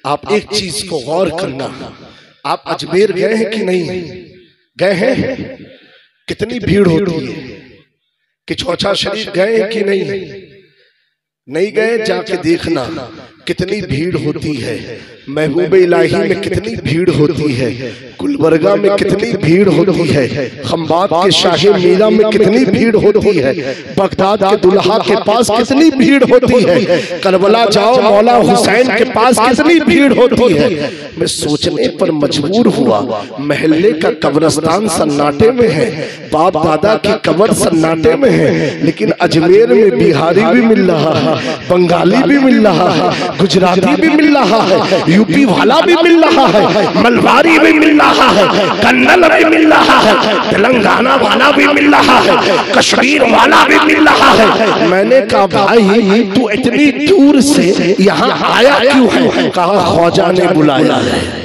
आप एक चीज को गौर करना, आप अजमेर गए हैं कि नहीं गए हैं? कितनी भीड़ होती है। कि चौथा शरीफ गए हैं कि नहीं गए? जाके देखना कितनी भीड़ होती है। महबूब इलाही में कितनी भीड़ होती है। गुलबर्गा में कितनी भीड़ होती है। खंबात के शाही मीरा में कितनी भीड़ होती है। बगदाद के दुल्हा के पास कितनी भीड़ होती है। करबला जाओ मौला हुसैन के पास कितनी भीड़ होती है। मैं सोचने पर मजबूर हुआ, महल्ले का कब्रिस्तान सन्नाटे में है, बाप दादा की कब्र सन्नाटे में है, लेकिन अजमेर में बिहारी भी मिल रहा है, बंगाली भी मिल रहा है, गुजराती भी मिल रहा है, यूपी वाला भी मिल रहा है, मलबारी भी मिल रहा है, कन्नड़ भी मिल रहा है, तेलंगाना वाला भी मिल रहा है, कश्मीर वाला भी मिल रहा है। मैंने कहा भाई तू इतनी दूर से यहाँ आया क्यों है? कहा ख्वाजा ने बुलाया है।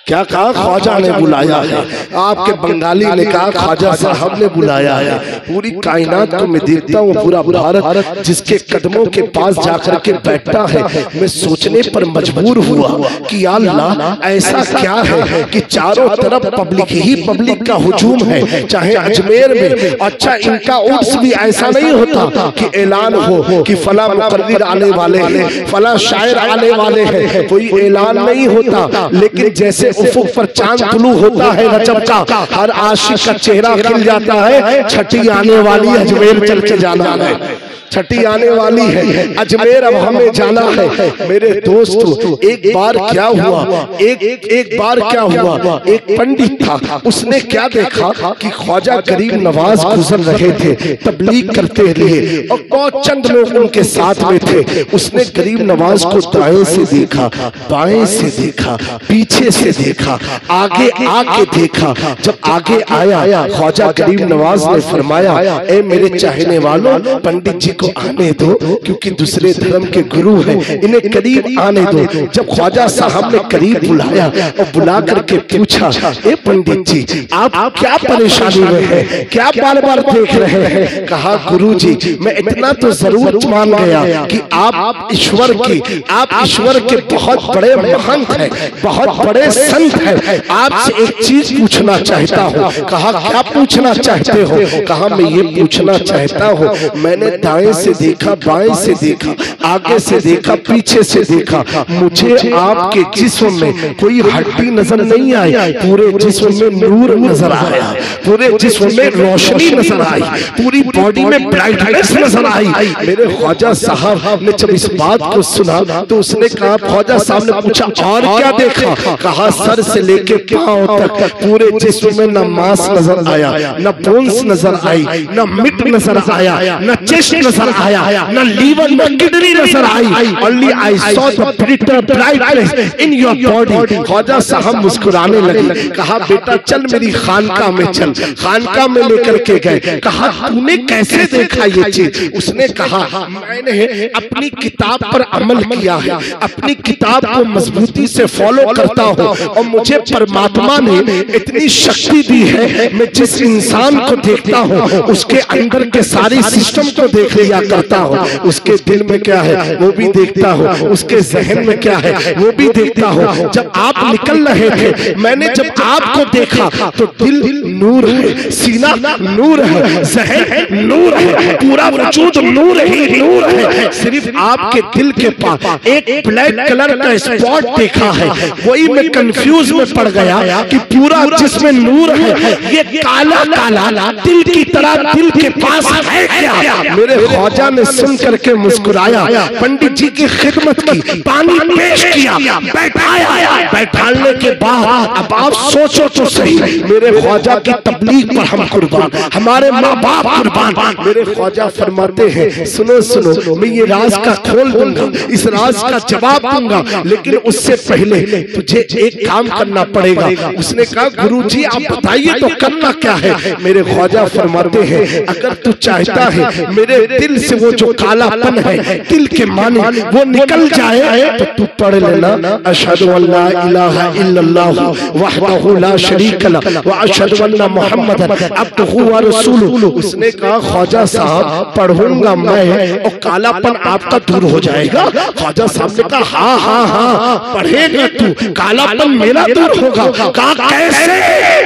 क्या कहा? ख्वाजा ने बुलाया है। आपके बंगाली ने कहा ख्वाजा साहब ने बुलाया है। पूरी कायनात को मैं देखता हूँ, पूरा भारत जिसके कदमों के पास जाकर के बैठता है। मैं सोचने पर मजबूर हुआ कि या अल्लाह ऐसा क्या है कि चारों तरफ पब्लिक ही पब्लिक का हुजूम है, चाहे अजमेर में। अच्छा इनका उर्स भी ऐसा नहीं होता कि ऐलान हो कि फला मुकर्रिर आने वाले हैं, फला शायर आने वाले हैं, कोई ऐलान नहीं होता। लेकिन जैसे उफुक पर चांद तुलू होता है रजब का, हर आशिक का चेहरा खिल जाता है। छठी आने वाली अजमेर चल के जाना है, छठी आने वाली है अजमेर, अब हमें जाना है। मेरे दोस्त एक बार क्या हुआ, एक बार क्या हुआ, एक पंडित था, उसने क्या देखा कि ख्वाजा गरीब नवाज गुजर रहे थे तबलीग करते हुए और बहुत चंद लोग उनके साथ में थे। उसने गरीब नवाज को दाएं से देखा, बाएं से देखा, पीछे से देखा, आगे आके देखा। जब आगे आया ख्वाजा गरीब नवाज ने फरमाया, ए मेरे चाहने वालों, पंडित जी को आने दो क्योंकि दूसरे धर्म के गुरु हैं, इन्हें करीब आने दो। जब ख्वाजा साहब ने करीब बुलाया और बुला करके पूछा, ए पंडित जी आप क्या परेशानी में हैं, क्या बार बार देख रहे हैं? कहा गुरुजी मैं इतना तो जरूर मान गया कि आप ईश्वर के बहुत बड़े महंत हैं, बहुत बड़े संत हैं। आपसे एक चीज पूछना चाहता हूँ। कहा क्या पूछना चाहते हो? कहा मैं ये पूछना चाहता हूँ, मैंने दाएं से देखा, बाएं से देखा, आगे से देखा, पीछे से देखा, मुझे आपके जिस्म में कोई हड्डी नजर नहीं आई, पूरे जिस्म में नूर नजर आया, पूरे जिस्म में रोशनी नजर आई, पूरी बॉडी में ब्राइटनेस नजर आई। मेरे ख्वाजा साहब ने जब इस बात को सुना तो उसने कहा, ख्वाजा साहब ने पूछा और क्या देखा? कहा सर से लेके पांव तक पूरे जिस्म में न मांस नजर आया, न बोन्स नजर आई, न मिट नजर आया, न चेस्ट नजर आया, न लीवर न किडनी नजर आई। Only I saw the britter brightness in your body. Khwaja साहब मुस्कुराने लगे। कहा बेटा चल मेरी खानका में चल। खानका में लेकर के गए। कहा तूने कैसे देखा ये चीज? उसने कहा मैंने अपनी किताब पर अमल किया है, अपनी किताब को मजबूती से फॉलो करता हूँ और मुझे परमात्मा ने इतनी शक्ति दी है, मैं जिस इंसान को देखता हूँ उसके अंदर के सारी सिस्टम को देख लिया करता हूँ, उसके दिल में क्या है वो भी देखता हूँ, उसके जहन में क्या है वो भी देखता हूँ। जब आप निकल रहे थे मैंने जब आपको देखा तो दिल नूर है, सीना नूर है, जहन नूर है, पूरा वजूद नूर ही नूर है। सिर्फ आपके दिल के पास एक ब्लैक कलर का स्पॉट देखा है, वही मैं कंफ्यूज में पड़ गया कि पूरा जिसमें नूर है ये काला काला दिल की तरह दिल के पास है क्या? मेरे ख्वाजा ने सुन करके मुस्कुराया, पंडित जी की खिदमत की, पानी पेश किया, बैठाया। बैठाने के बाद अब आप सोचो तो सही, मेरे ख्वाजा की तबलीग पर हम कुर्बान, हमारे माँ बाप कुर्बान। मेरे ख्वाजा फरमाते हैं सुनो सुनो, मैं ये राज का खोल दूंगा, इस राज का जवाब दूंगा, लेकिन उससे पहले तुझे एक काम करना पड़ेगा। उसने कहा गुरुजी आप बताइए तो करना क्या है? मेरे ख्वाजा फरमाते हैं अगर तू चाहता है मेरे दिल से वो जो कालापन है दिल के माने वो निकल जाए तो तू पढ़ लेना अशहदु अल्ला इलाहा इल्लल्लाह वहदहु ला शरीक लह व अशहदु अन्न मुहम्मदन अब्दुहु व रसूलुहु। उसने कहा ख्वाजा साहब पढ़ूंगा मैं और कालापन आपका दूर हो जाएगा। ख्वाजा साहब ने कहा हाँ हाँ हाँ पढ़ेगा तू, कालापन मेरा दूर होगा। कहा कैसे?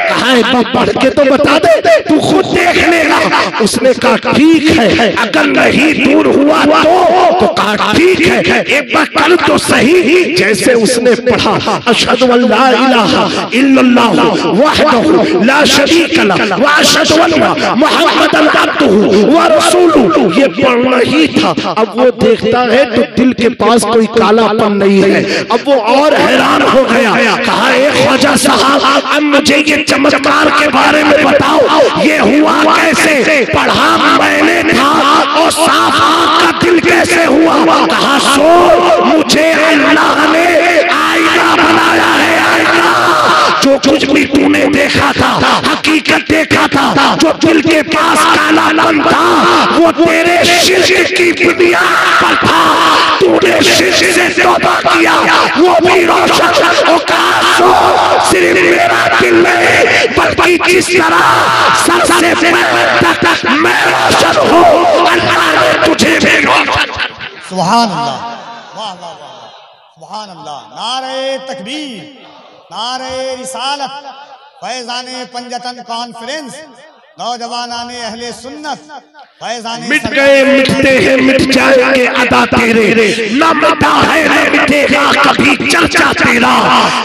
कहा एक बार पढ़ के तो बता दे, तू खुद देख लेगा। उसने कहा ठीक है, अगर नहीं दूर हुआ तो कहा ठीक है, एक बार कर तो सही। जैसे उसने पढ़ा अशहदु अल्ला इलाहा इल्लल्लाह वहदहु ला शरीक लह व अशहदु अन्न मुहम्मदन अब्दुहु व रसूलुहु, ये पढ़ना ही था। अब वो देखता है तो दिल के पास कोई कालापन नहीं है। अब वो और हैरान हो गया। कहा ए ख्वाजा साहब अब मुझे ये चमत्कार के बारे में बताओ, ये हुआ कैसे? पढ़ा मैंने था और साफ का दिल कैसे हुआ? कहा सो मुझे अल्लाह ने आईना बनाया है, आईना। जो कुछ भी तूने देखा था हकीकत देखा था, जो दिल के पास कालापन था वो तेरे शिर्क की बुनियाद पर था। तूने शिर्क से तौबा किया, वो भी रोशन हो। कहा सो सिर्फ मेरा दिल नहीं बल्कि जिस तरह सर से पैर तक मैं रोशन हूँ, अल्लाह ने तुझे भी रोशन। सुभान अल्लाह, वाह वाह वाह, सुभान अल्लाह। नारे तकबीर, नारे रिसालत, फैज़ाने पंजतन कॉन्फ्रेंस, नौजवानाने अहले सुन्नत, फैज़ाने मिट गए मिटते हैं मिट जाएंगे अदा तेरे, न मिटा है न मिटेगा कभी चर्चा तेरा।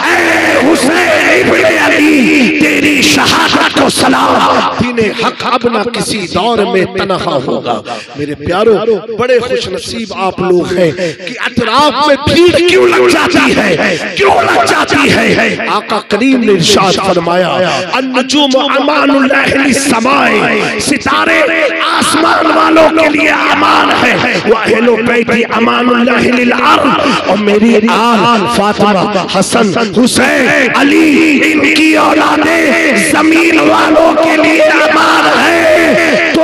ऐ हुसैन इब्ने अली तेरी शहादत को सलाम, दीने हक अब न किसी दौर में तनहा होगा। मेरे प्यारों बड़े खुशनसीब आप लोग हैं कि अतराफ में भीड़ क्यों लग जाती है, क्यों लग जाती है? आका करीम ने इरशाद फरमाया अन्नुजुम अमानुल्लाहि लिस्समाए, सितारे आसमान वालों के लिए अमान है, वअहलु बैती अमानुल्लाहि लिल अर्द, और मेरी आल फातिमा हसन हुसैन अली इनकी औलादे जमीन वालों के लिए अमान है। तो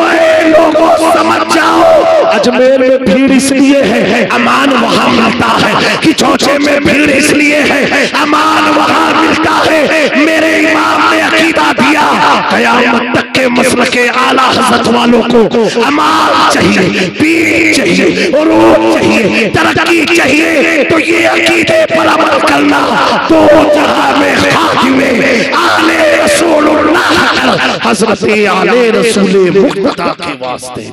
लोगों समझ जाओ अजमेर में भीड़ इसलिए है अमान वहां मिलता है, कि चौचे में भीड़ इसलिए है अमान वहां मिलता है। मेरे इमाम ने अकीदा दिया क़यामत तक के मसले के आला हज़रत वालों को अमान चाहिए, पीर चाहिए, उरूज चाहिए, तरक्की चाहिए। तो ये अकीदे पर अमल करना तो जहां में खातिमे आले रसूलुल्लाह हज़रत आले रसूल मुक़्तदा के वास्ते।